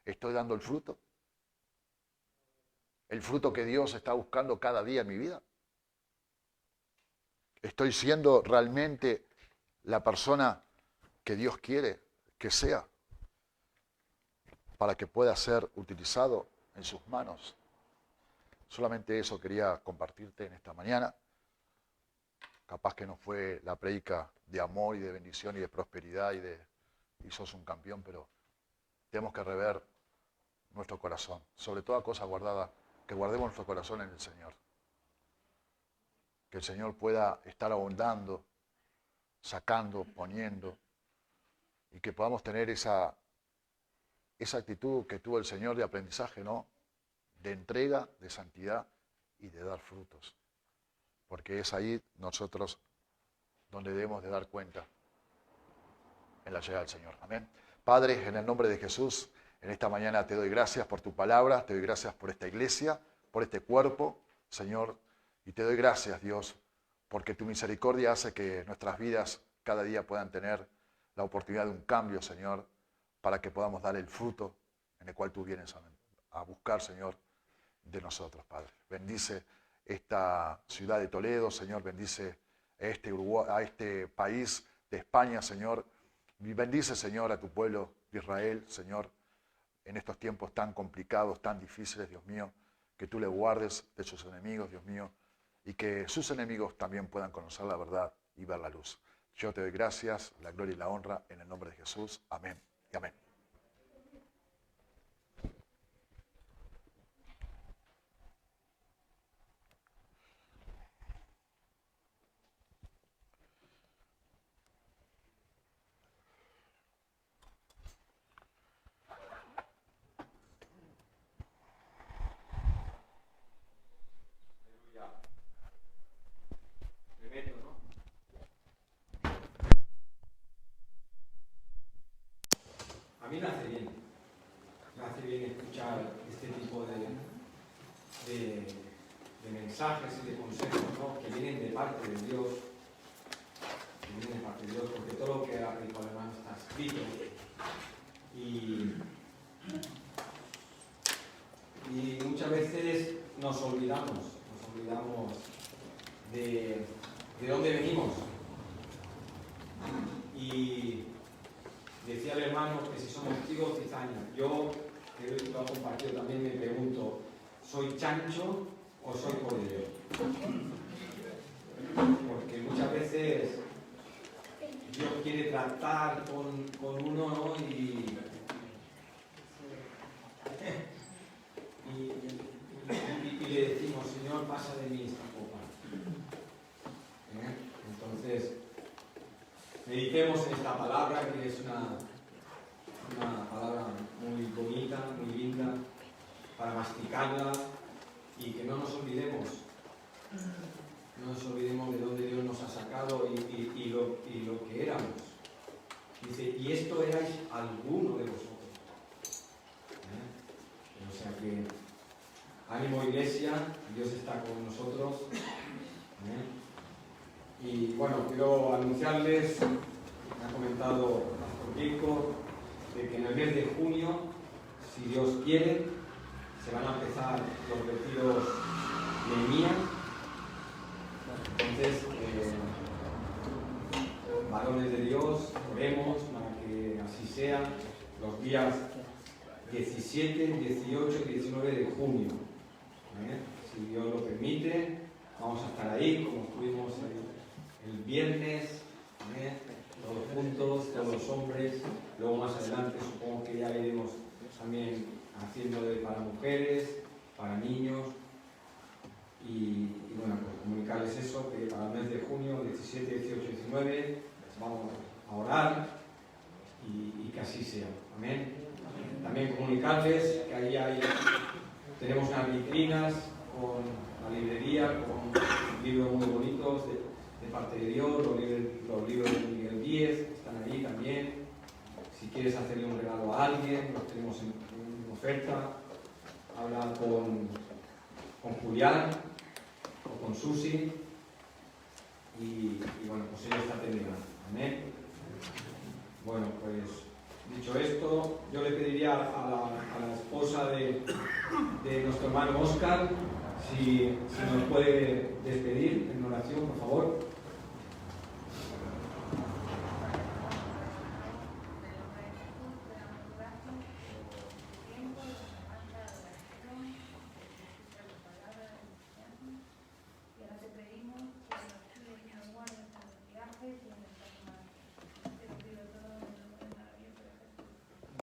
¿Estoy dando el fruto? ¿El fruto que Dios está buscando cada día en mi vida? ¿Estoy siendo realmente la persona que Dios quiere que sea para que pueda ser utilizado en sus manos? Solamente eso quería compartirte en esta mañana. Capaz que no fue la prédica de amor y de bendición y de prosperidad y sos un campeón, pero tenemos que rever nuestro corazón. Sobre toda cosa guardada, que guardemos nuestro corazón en el Señor. Que el Señor pueda estar abundando, sacando, poniendo, y que podamos tener esa actitud que tuvo el Señor de aprendizaje, ¿no? De entrega, de santidad y de dar frutos. Porque es ahí nosotros donde debemos de dar cuenta en la llegada del Señor. Amén. Padre, en el nombre de Jesús, en esta mañana te doy gracias por tu palabra, te doy gracias por esta iglesia, por este cuerpo, Señor, y te doy gracias, Dios, porque tu misericordia hace que nuestras vidas cada día puedan tener la oportunidad de un cambio, Señor, para que podamos dar el fruto en el cual tú vienes a buscar, Señor, de nosotros, Padre. Bendice esta ciudad de Toledo, Señor, bendice a este país de España, Señor. Y bendice, Señor, a tu pueblo de Israel, Señor, en estos tiempos tan complicados, tan difíciles, Dios mío, que tú le guardes de sus enemigos, Dios mío, y que sus enemigos también puedan conocer la verdad y ver la luz. Yo te doy gracias, la gloria y la honra, en el nombre de Jesús. Amén y amén. mí me hace bien. Me hace bien escuchar este tipo de mensajes y de consejos, ¿no? Que vienen de parte de Dios. Que vienen de parte de Dios, porque todo lo que ha dicho el hermano está escrito. Y muchas veces nos olvidamos de dónde venimos. Y decía el hermano que si somos higos cizaña. Yo, que lo he compartido también, me pregunto, ¿soy chancho o soy cordero? Porque muchas veces Dios quiere tratar con uno, ¿no? Y le decimos, Señor, pasa de mí esta copa. Entonces, meditemos en esta palabra, que es una palabra muy bonita, muy linda, para masticarla y que no nos olvidemos. No nos olvidemos de dónde Dios nos ha sacado y lo que éramos. Dice, y esto erais alguno de vosotros. O sea que, ánimo iglesia, Dios está con nosotros. Y bueno, quiero anunciarles, me ha comentado el pastor Kiko, de que en el mes de junio, si Dios quiere, se van a empezar los retiros de Mía. Entonces, varones de Dios, oremos para que así sea, los días 17, 18 y 19 de junio. Si Dios lo permite, vamos a estar ahí, como estuvimos el viernes, todos juntos, todos los hombres. Luego más adelante supongo que ya iremos también haciendo para mujeres, para niños. Y bueno, pues comunicarles eso, que para el mes de junio, 17, 18 y 19, vamos a orar y que así sea. Amén. También comunicarles que ahí tenemos unas vitrinas con la librería, con libros muy bonitos de parte de Dios, los libros de Miguel Díez están ahí también. Si quieres hacerle un regalo a alguien, los tenemos en oferta. Habla con Julián o con Susi y bueno, pues ella está atendida. Amén. Bueno, pues dicho esto, yo le pediría a la esposa de nuestro hermano Óscar si nos puede despedir en oración, por favor.